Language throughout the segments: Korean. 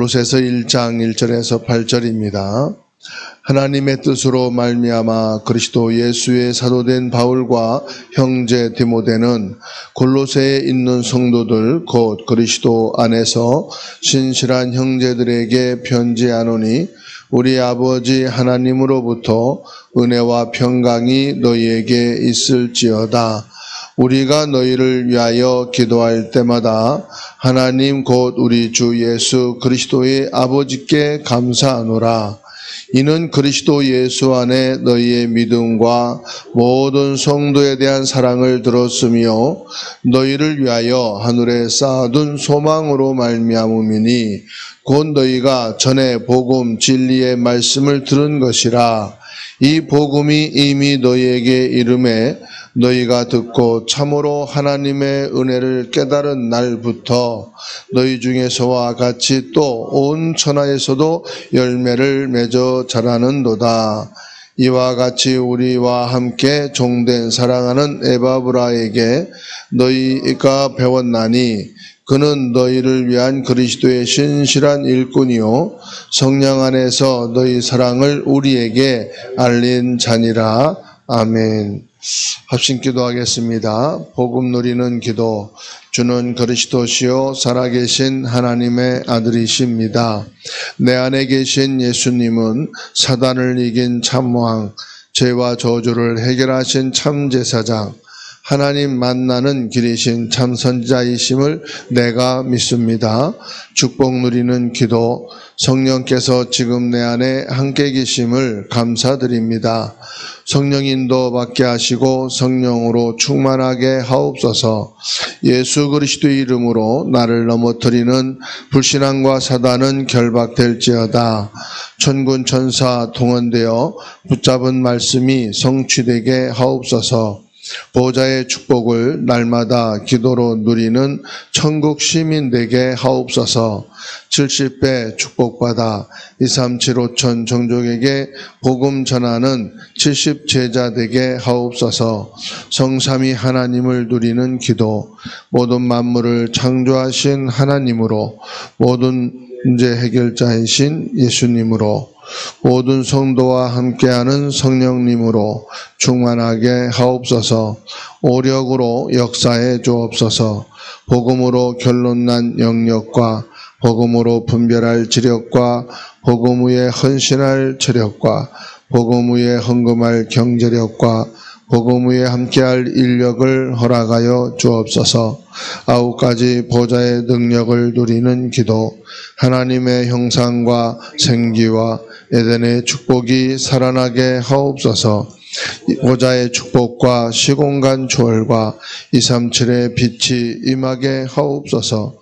골로새서 1장 1절에서 8절입니다. 하나님의 뜻으로 말미암아 그리스도 예수의 사도된 바울과 형제 디모데는 골로새에 있는 성도들 곧 그리스도 안에서 신실한 형제들에게 편지하노니 우리 아버지 하나님으로부터 은혜와 평강이 너희에게 있을지어다. 우리가 너희를 위하여 기도할 때마다 하나님 곧 우리 주 예수 그리스도의 아버지께 감사하노라. 이는 그리스도 예수 안에 너희의 믿음과 모든 성도에 대한 사랑을 들었으며 너희를 위하여 하늘에 쌓아둔 소망으로 말미암음이니 곧 너희가 전에 복음 진리의 말씀을 들은 것이라. 이 복음이 이미 너희에게 이름에 너희가 듣고 참으로 하나님의 은혜를 깨달은 날부터 너희 중에서와 같이 또 온 천하에서도 열매를 맺어 자라는도다. 이와 같이 우리와 함께 종된 사랑하는 에바브라에게 너희가 배웠나니 그는 너희를 위한 그리스도의 신실한 일꾼이요 성령 안에서 너희 사랑을 우리에게 알린 자니라. 아멘. 합심 기도하겠습니다. 복음 누리는 기도. 주는 그리스도시요 살아계신 하나님의 아들이십니다. 내 안에 계신 예수님은 사단을 이긴 참왕, 죄와 저주를 해결하신 참제사장, 하나님 만나는 길이신 참선자이심을 내가 믿습니다. 축복 누리는 기도. 성령께서 지금 내 안에 함께 계심을 감사드립니다. 성령 인도 받게 하시고 성령으로 충만하게 하옵소서. 예수 그리스도의 이름으로 나를 넘어뜨리는 불신앙과 사단은 결박될지어다. 천군 천사 동원되어 붙잡은 말씀이 성취되게 하옵소서. 보좌의 축복을 날마다 기도로 누리는 천국 시민 되게 하옵소서. 70배 축복받아 237,5천 종족에게 복음 전하는 70 제자 되게 하옵소서. 성삼위 하나님을 누리는 기도. 모든 만물을 창조하신 하나님으로, 모든 문제 해결자이신 예수님으로, 모든 성도와 함께하는 성령님으로 충만하게 하옵소서. 오력으로 역사해 주옵소서. 복음으로 결론난 영역과 복음으로 분별할 지력과 복음 위에 헌신할 체력과 복음 위에 헌금할 경제력과 복음 위에 함께할 인력을 허락하여 주옵소서. 9가지 보좌의 능력을 누리는 기도. 하나님의 형상과 생기와 에덴의 축복이 살아나게 하옵소서. 보좌의 축복과 시공간 초월과 237의 빛이 임하게 하옵소서.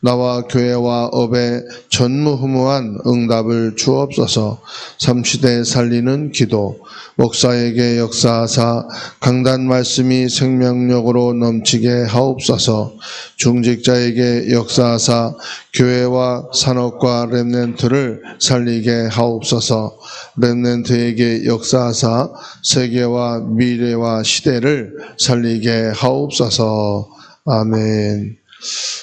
나와 교회와 업에 전무후무한 응답을 주옵소서. 삼시대 살리는 기도. 목사에게 역사하사 강단 말씀이 생명력으로 넘치게 하옵소서. 중직자에게 역사하사 교회와 산업과 렘넌트를 살리게 하옵소서. 렘넌트에게 역사하사 세계와 미래와 시대를 살리게 하옵소서. 아멘.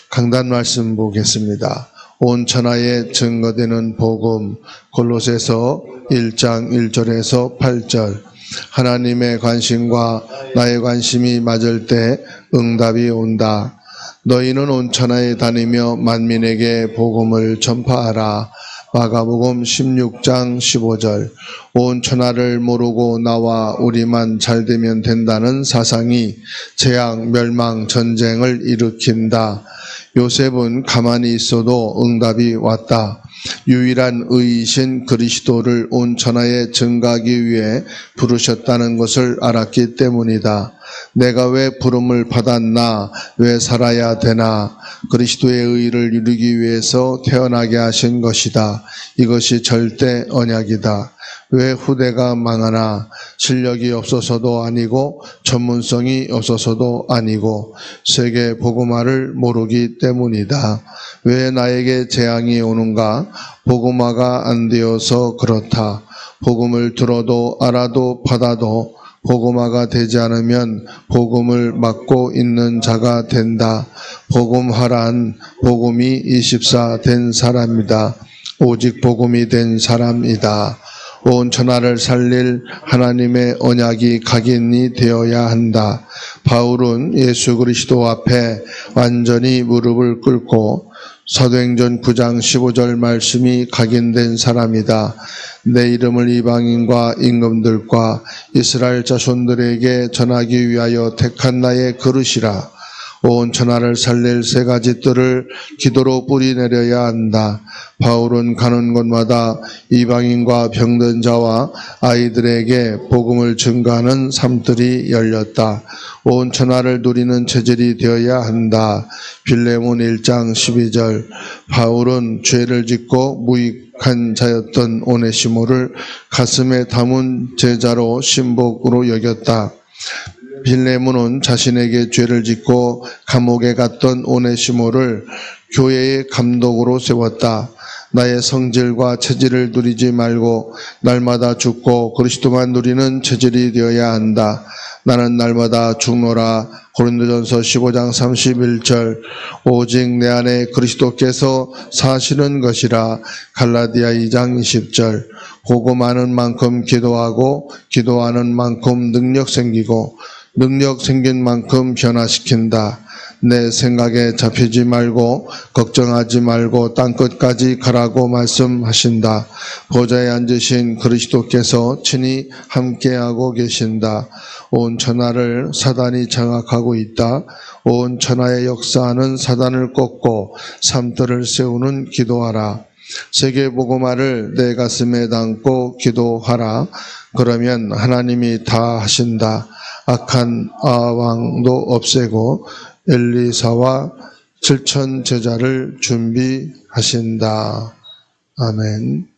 강단 말씀 보겠습니다. 온 천하에 증거되는 복음. 골로새서 1장 1절에서 8절. 하나님의 관심과 나의 관심이 맞을 때 응답이 온다. 너희는 온 천하에 다니며 만민에게 복음을 전파하라. 마가복음 16장 15절. 온 천하를 모르고 나와 우리만 잘되면 된다는 사상이 재앙, 멸망, 전쟁을 일으킨다. 요셉은 가만히 있어도 응답이 왔다. 유일한 의이신 그리스도를 온 천하에 증거하기 위해 부르셨다는 것을 알았기 때문이다. 내가 왜 부름을 받았나? 왜 살아야 되나? 그리스도의 의를 이루기 위해서 태어나게 하신 것이다. 이것이 절대 언약이다. 왜 후대가 망하나? 실력이 없어서도 아니고 전문성이 없어서도 아니고 세계 복음화를 모르기 때문이다. 왜 나에게 재앙이 오는가? 복음화가 안 되어서 그렇다. 복음을 들어도 알아도 받아도 복음화가 되지 않으면 복음을 막고 있는 자가 된다. 복음화란 복음이 24 된 사람이다. 오직 복음이 된 사람이다. 온 천하를 살릴 하나님의 언약이 각인이 되어야 한다. 바울은 예수 그리스도 앞에 완전히 무릎을 꿇고 사도행전 9장 15절 말씀이 각인된 사람이다. 내 이름을 이방인과 임금들과 이스라엘 자손들에게 전하기 위하여 택한 나의 그릇이라. 온 천하를 살릴 세 가지 뜰을 기도로 뿌리내려야 한다. 바울은 가는 곳마다 이방인과 병든 자와 아이들에게 복음을 증거하는 삶들이 열렸다. 온 천하를 누리는 체질이 되어야 한다. 빌레몬 1장 12절. 바울은 죄를 짓고 무익한 자였던 오네시모를 가슴에 담은 제자로 신복으로 여겼다. 빌레몬은 자신에게 죄를 짓고 감옥에 갔던 오네시모를 교회의 감독으로 세웠다. 나의 성질과 체질을 누리지 말고 날마다 죽고 그리스도만 누리는 체질이 되어야 한다. 나는 날마다 죽노라. 고린도전서 15장 31절. 오직 내 안에 그리스도께서 사시는 것이라. 갈라디아 2장 20절. 복음하는 만큼 기도하고 기도하는 만큼 능력 생기고 능력 생긴 만큼 변화시킨다. 내 생각에 잡히지 말고 걱정하지 말고 땅끝까지 가라고 말씀하신다. 보좌에 앉으신 그리스도께서 친히 함께하고 계신다. 온 천하를 사단이 장악하고 있다. 온 천하의 역사하는 사단을 꺾고 삶들을 세우는 기도하라. 세계복음화를 내 가슴에 담고 기도하라. 그러면 하나님이 다 하신다. 악한 아왕도 없애고 엘리사와 7천 제자를 준비하신다. 아멘.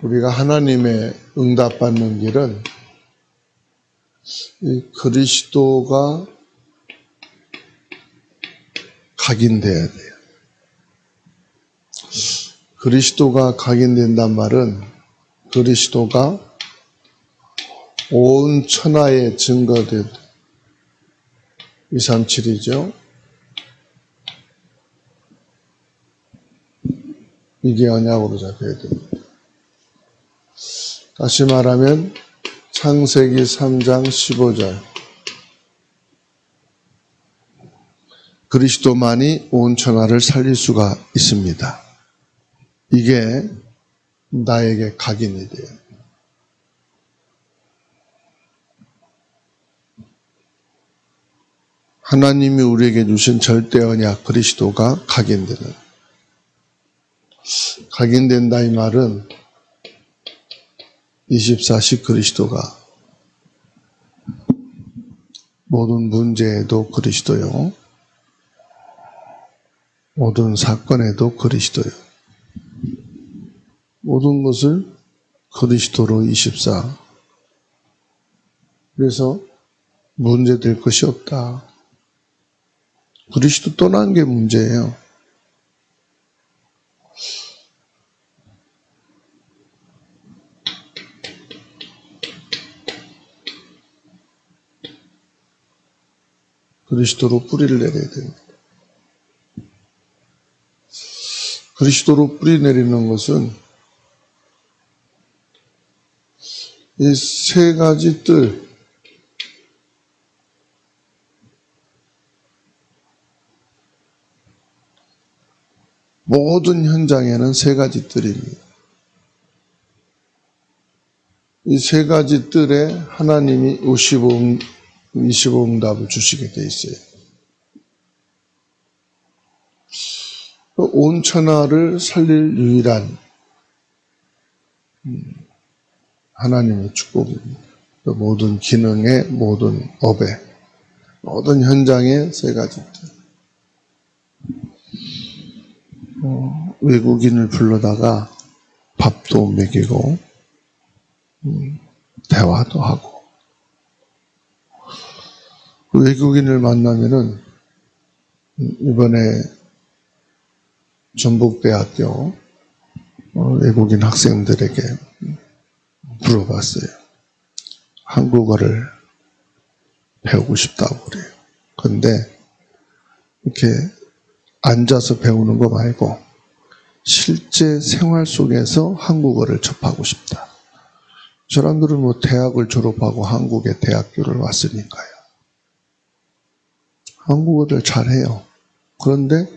우리가 하나님의 응답받는 길은 이 그리스도가 각인돼야 돼요. 그리스도가 각인된단 말은 그리스도가 온 천하에 증거된 237이죠. 이게 언약으로 잡혀야 됩니다. 다시 말하면 창세기 3장 15절. 그리스도만이 온 천하를 살릴 수가 있습니다. 이게 나에게 각인이 돼요. 하나님이 우리에게 주신 절대 언약 그리스도가 각인되는. 각인된다 이 말은 24시 그리스도가 모든 문제에도 그리스도요. 모든 사건에도 그리스도요. 모든 것을 그리스도로 24. 그래서 문제될 것이 없다. 그리스도 떠난 게 문제예요. 그리스도로 뿌리를 내려야 됩니다. 그리스도로 뿌리 내리는 것은 이 세 가지 뜰, 모든 현장에는 세 가지 뜰입니다. 이 세 가지 뜰에 하나님이 25응답을 주시게 돼 있어요. 온 천하를 살릴 유일한 하나님의 축복입니다. 모든 기능의 모든 업의 모든 현장의 세 가지 뜰. 외국인을 불러다가 밥도 먹이고 대화도 하고 외국인을 만나면은 이번에 전북대학교 외국인 학생들에게 물어봤어요. 한국어를 배우고 싶다고 그래요. 그런데 이렇게 앉아서 배우는 거 말고 실제 생활 속에서 한국어를 접하고 싶다. 사람들은 뭐 대학을 졸업하고 한국에 대학교를 왔으니까요. 한국어를 잘해요. 그런데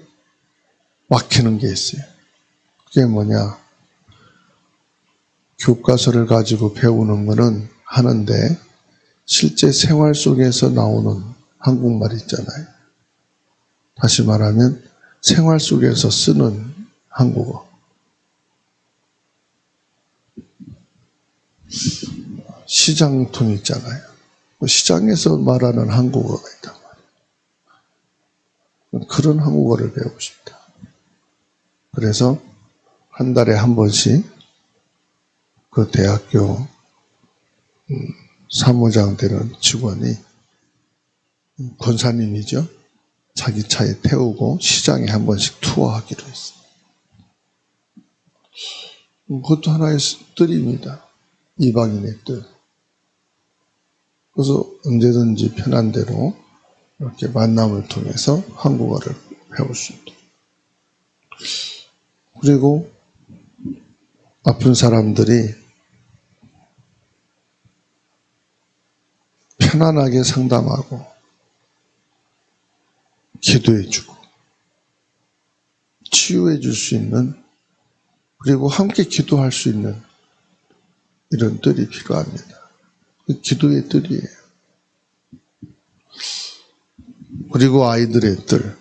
막히는 게 있어요. 그게 뭐냐? 교과서를 가지고 배우는 거는 하는데 실제 생활 속에서 나오는 한국말 있잖아요. 다시 말하면 생활 속에서 쓰는 한국어. 시장통 있잖아요. 시장에서 말하는 한국어가 있단 말이에요. 그런 한국어를 배우고 싶다. 그래서 한 달에 한 번씩 그 대학교 사무장 되는 직원이 권사님이죠. 자기 차에 태우고 시장에 한 번씩 투어하기로 했어요. 그것도 하나의 뜰입니다. 이방인의 뜰. 그래서 언제든지 편한 대로 이렇게 만남을 통해서 한국어를 배울 수 있도록. 그리고 아픈 사람들이 편안하게 상담하고 기도해주고 치유해줄 수 있는, 그리고 함께 기도할 수 있는 이런 뜰이 필요합니다. 기도의 뜰이에요. 그리고 아이들의 뜰.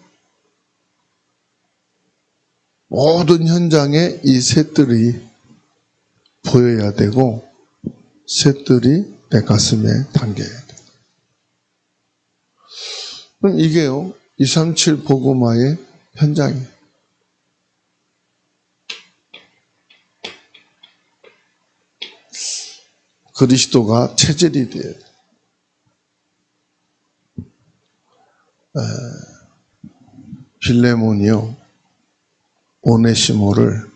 모든 현장에 이 세 뜰이 보여야 되고 세 뜰이 내 가슴에 담겨야 돼요. 그럼 이게요, 237 복음화의 현장이에요. 그리스도가 체질이 돼야 돼요. 빌레몬이요, 오네시모를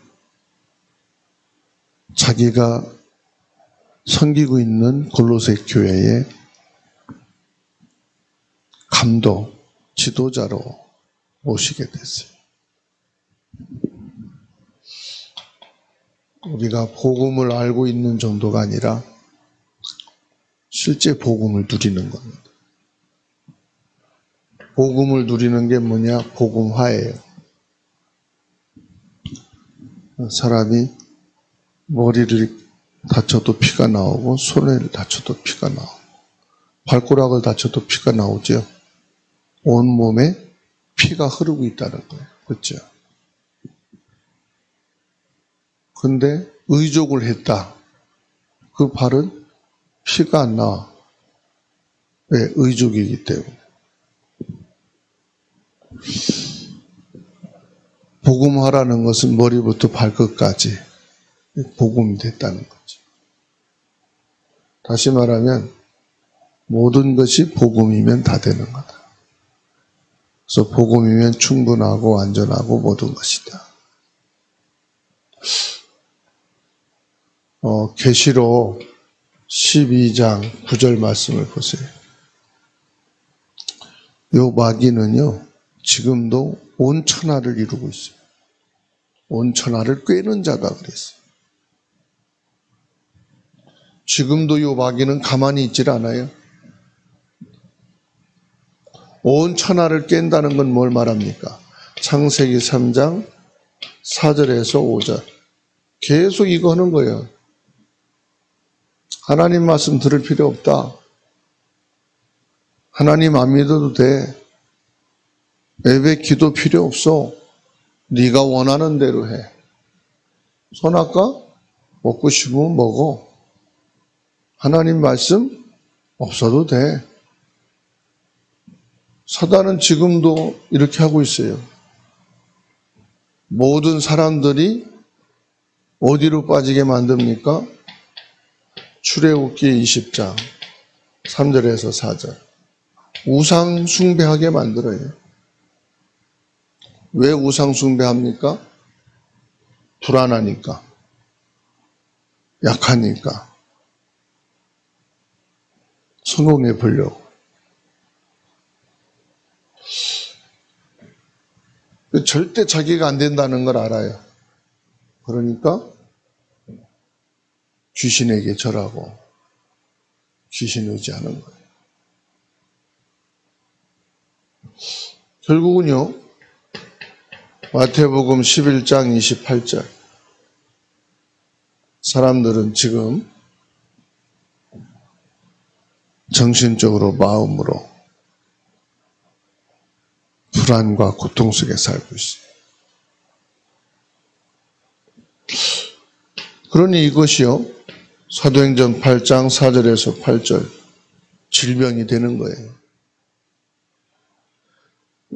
자기가 섬기고 있는 골로새 교회의 감독, 지도자로 모시게 됐어요. 우리가 복음을 알고 있는 정도가 아니라 실제 복음을 누리는 겁니다. 복음을 누리는 게 뭐냐? 복음화예요. 사람이 머리를 다쳐도 피가 나오고 손을 다쳐도 피가 나오고 발가락을 다쳐도 피가 나오죠. 온몸에 피가 흐르고 있다는 거예요. 그렇죠? 근데 의족을 했다. 그 발은 피가 안 나와. 왜? 의족이기 때문에. 복음화라는 것은 머리부터 발끝까지 복음이 됐다는 거죠. 다시 말하면 모든 것이 복음이면 다 되는 거다. 그래서 복음이면 충분하고 완전하고 모든 것이다. 계시록 12장 9절 말씀을 보세요. 요 마귀는요, 지금도 온 천하를 이루고 있어요. 온 천하를 꿰는 자다 그랬어요. 지금도 요 마귀는 가만히 있질 않아요. 온 천하를 깬다는 건 뭘 말합니까? 창세기 3장 4절에서 5절. 계속 이거 하는 거예요. 하나님 말씀 들을 필요 없다. 하나님 안 믿어도 돼. 예배 기도 필요 없어. 네가 원하는 대로 해. 선악과 먹고 싶으면 먹어. 하나님 말씀 없어도 돼. 사단은 지금도 이렇게 하고 있어요. 모든 사람들이 어디로 빠지게 만듭니까? 출애굽기 20장 3절에서 4절. 우상 숭배하게 만들어요. 왜 우상 숭배합니까? 불안하니까, 약하니까, 성공해 보려고. 절대 자기가 안 된다는 걸 알아요. 그러니까 귀신에게 절하고 귀신 의지하는 거예요. 결국은요, 마태복음 11장 28절. 사람들은 지금 정신적으로, 마음으로 불안과 고통 속에 살고 있어요. 그러니 이것이요, 사도행전 8장 4절에서 8절 질병이 되는 거예요.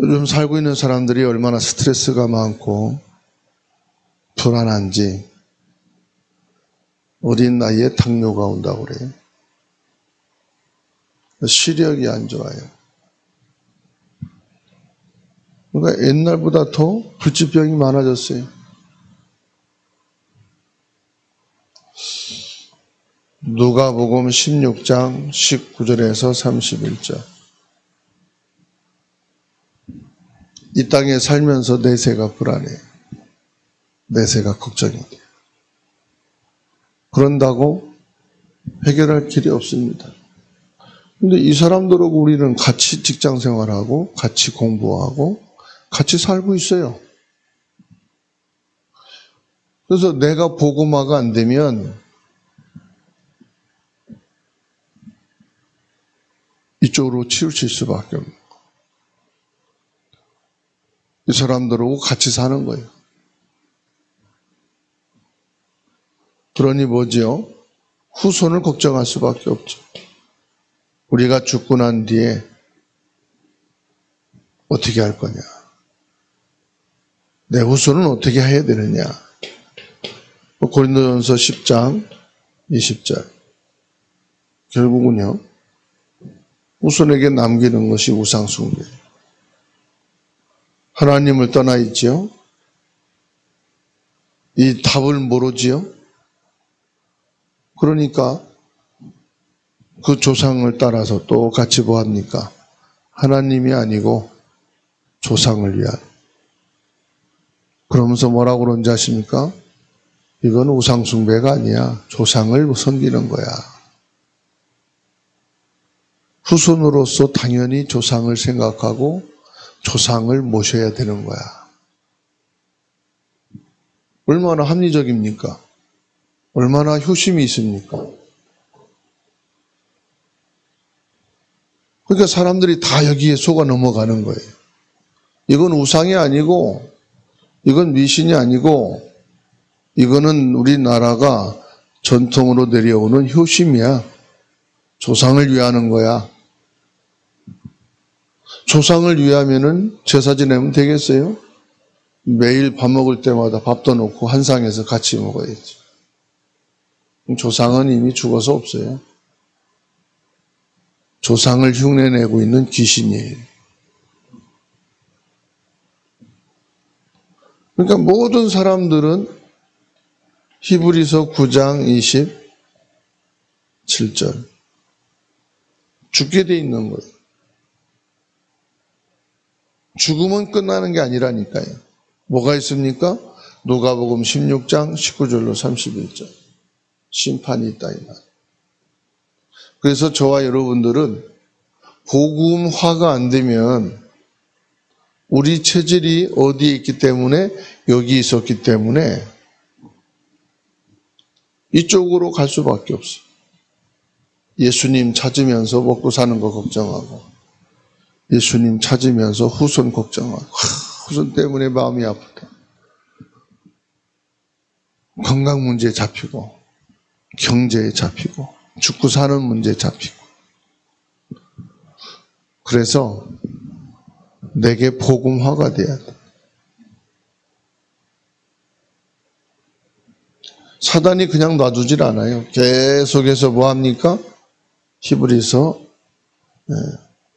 요즘 살고 있는 사람들이 얼마나 스트레스가 많고 불안한지, 어린 나이에 당뇨가 온다고 그래요. 시력이 안 좋아요. 그러니까 옛날보다 더 불치병이 많아졌어요. 누가복음 16장 19절에서 31절. 이 땅에 살면서 내세가 불안해요. 내세가 걱정이 돼요. 그런다고 해결할 길이 없습니다. 근데 이 사람들하고 우리는 같이 직장 생활하고 같이 공부하고 같이 살고 있어요. 그래서 내가 복음화가 안 되면 이쪽으로 치우칠 수밖에 없는 거예요. 이 사람들하고 같이 사는 거예요. 그러니 뭐지요? 후손을 걱정할 수밖에 없죠. 우리가 죽고 난 뒤에 어떻게 할 거냐? 내 후손은 어떻게 해야 되느냐? 고린도전서 10장 20절. 결국은요, 후손에게 남기는 것이 우상숭배. 하나님을 떠나 있지요? 이 답을 모르지요? 그러니까 그 조상을 따라서 똑같이 뭐합니까? 하나님이 아니고 조상을 위한. 그러면서 뭐라고 그런지 아십니까? 이건 우상숭배가 아니야. 조상을 섬기는 거야. 후손으로서 당연히 조상을 생각하고 조상을 모셔야 되는 거야. 얼마나 합리적입니까? 얼마나 효심이 있습니까? 그러니까 사람들이 다 여기에 속아 넘어가는 거예요. 이건 우상이 아니고, 이건 미신이 아니고, 이거는 우리나라가 전통으로 내려오는 효심이야. 조상을 위하는 거야. 조상을 위하면은 제사 지내면 되겠어요? 매일 밥 먹을 때마다 밥도 놓고 한 상에서 같이 먹어야지. 조상은 이미 죽어서 없어요. 조상을 흉내내고 있는 귀신이에요. 그러니까 모든 사람들은 히브리서 9장 27절 죽게 돼 있는 거예요. 죽으면 끝나는 게 아니라니까요. 뭐가 있습니까? 누가복음 16장 19절로 31절. 심판이 있다 이 말. 그래서 저와 여러분들은 복음화가 안 되면 우리 체질이 어디에 있기 때문에 여기 있었기 때문에 이쪽으로 갈 수밖에 없어요. 예수님 찾으면서 먹고 사는 거 걱정하고 예수님 찾으면서 후손 걱정하고 후손 때문에 마음이 아프다. 건강 문제에 잡히고 경제에 잡히고 죽고 사는 문제에 잡히고 그래서 내게 복음화가 돼야 돼. 사단이 그냥 놔두질 않아요. 계속해서 뭐합니까? 히브리서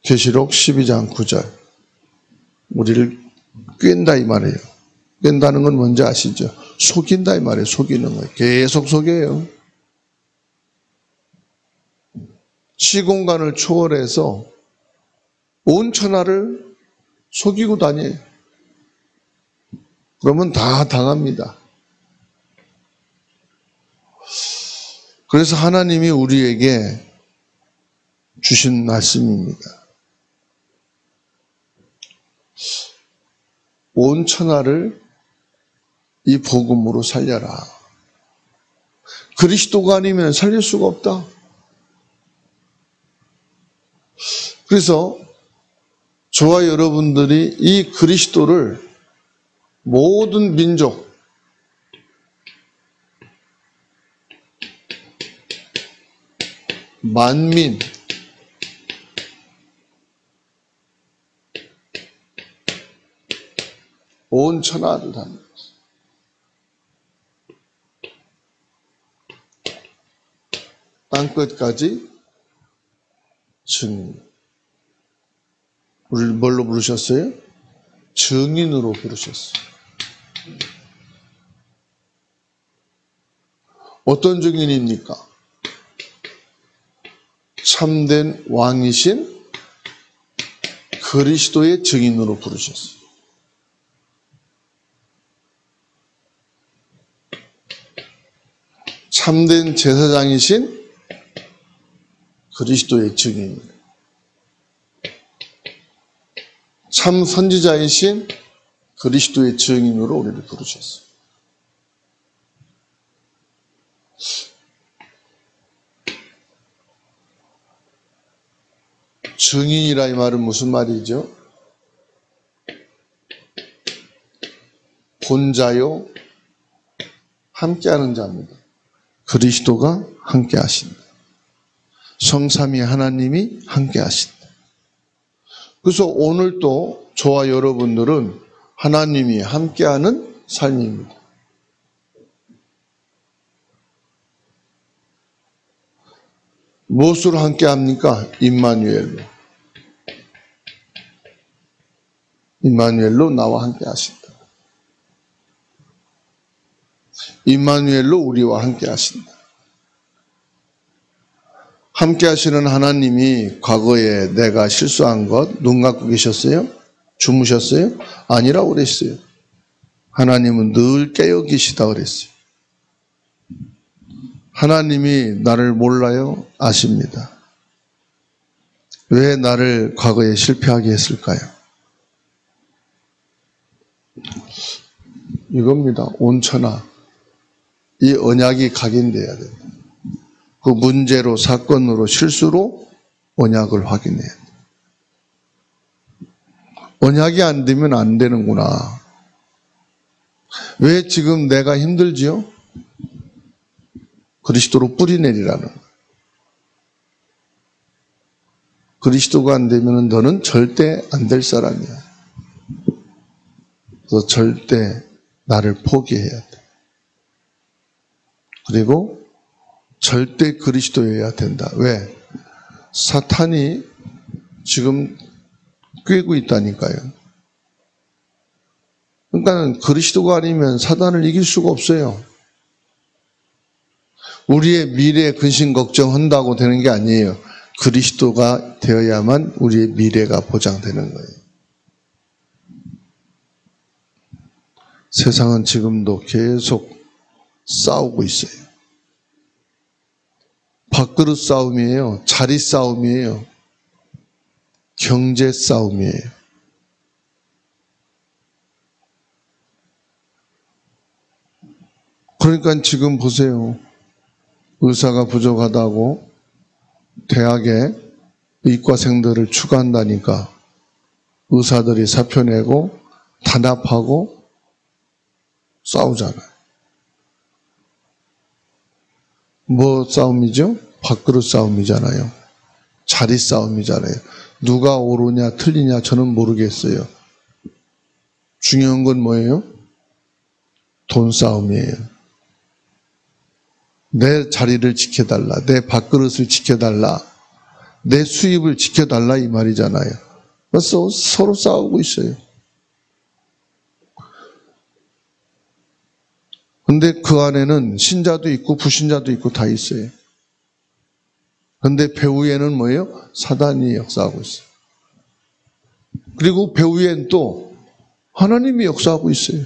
계시록 12장 9절 우리를 꿰다 이 말이에요. 꿰다는 건 뭔지 아시죠? 속인다 이 말이에요. 속이는 거예요. 계속 속여요. 시공간을 초월해서 온 천하를 속이고 다녀요. 그러면 다 당합니다. 그래서 하나님이 우리에게 주신 말씀입니다. 온 천하를 이 복음으로 살려라. 그리스도가 아니면 살릴 수가 없다. 그래서 저와 여러분들이 이 그리스도를 모든 민족, 만민, 온 천하를 다닙니다. 땅끝까지 증인. 우리를 뭘로 부르셨어요? 증인으로 부르셨어요. 어떤 증인입니까? 참된 왕이신 그리스도의 증인으로 부르셨어요. 참된 제사장이신 그리스도의 증인입니다. 참 선지자이신 그리스도의 증인으로 우리를 부르셨어요. 증인이라 이 말은 무슨 말이죠? 본자요, 함께하는 자입니다. 그리스도가 함께하신다. 성삼위 하나님이 함께하신다. 그래서 오늘 또 저와 여러분들은 하나님이 함께하는 삶입니다. 무엇으로 함께합니까? 임마누엘로. 임마누엘로 나와 함께하신다. 임마누엘로 우리와 함께하신다. 함께하시는 하나님이 과거에 내가 실수한 것 눈 감고 계셨어요? 주무셨어요? 아니라고 그랬어요. 하나님은 늘 깨어 계시다 그랬어요. 하나님이 나를 몰라요? 아십니다. 왜 나를 과거에 실패하게 했을까요? 이겁니다. 온천하. 이 언약이 각인돼야 된다. 그 문제로, 사건으로, 실수로 언약을 확인해야 돼. 언약이 안 되면 안 되는구나. 왜 지금 내가 힘들지요? 그리스도로 뿌리내리라는. 그리스도가 안 되면 너는 절대 안 될 사람이야. 그래서 절대 나를 포기해야 돼. 그리고 절대 그리스도여야 된다. 왜? 사탄이 지금 꿰고 있다니까요. 그러니까 그리스도가 아니면 사탄을 이길 수가 없어요. 우리의 미래 근심 걱정한다고 되는 게 아니에요. 그리스도가 되어야만 우리의 미래가 보장되는 거예요. 세상은 지금도 계속 싸우고 있어요. 밥그릇 싸움이에요. 자리 싸움이에요. 경제 싸움이에요. 그러니까 지금 보세요. 의사가 부족하다고 대학에 의과생들을 추가한다니까 의사들이 사표 내고 단합하고 싸우잖아요. 뭐 싸움이죠? 밥그릇 싸움이잖아요. 자리 싸움이잖아요. 누가 옳으냐 틀리냐 저는 모르겠어요. 중요한 건 뭐예요? 돈 싸움이에요. 내 자리를 지켜달라. 내 밥그릇을 지켜달라. 내 수입을 지켜달라 이 말이잖아요. 그래서 서로 싸우고 있어요. 근데 그 안에는 신자도 있고 불신자도 있고 다 있어요. 근데 배후에는 뭐예요? 사단이 역사하고 있어요. 그리고 배후에는 또 하나님이 역사하고 있어요.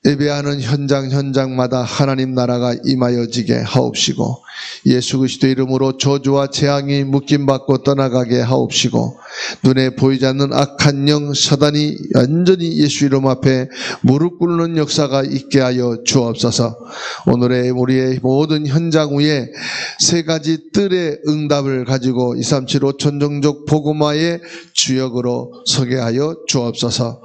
예배하는 현장마다 하나님 나라가 임하여지게 하옵시고, 예수 그리스도의 이름으로 저주와 재앙이 묶임받고 떠나가게 하옵시고, 눈에 보이지 않는 악한 영 사단이 완전히 예수 이름 앞에 무릎 꿇는 역사가 있게 하여 주옵소서. 오늘의 우리의 모든 현장 위에 세 가지 뜰의 응답을 가지고 237 5천종족 복음화의 주역으로 서게 하여 주옵소서.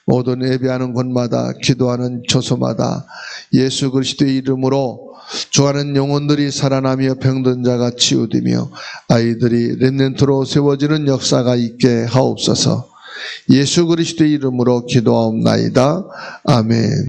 모든 예배하는 곳마다, 기도하는 처소마다 예수 그리스도의 이름으로 주하는 영혼들이 살아나며 병든 자가 치유되며 아이들이 렘넌트로 세워지는 역사가 있게 하옵소서. 예수 그리스도의 이름으로 기도하옵나이다. 아멘.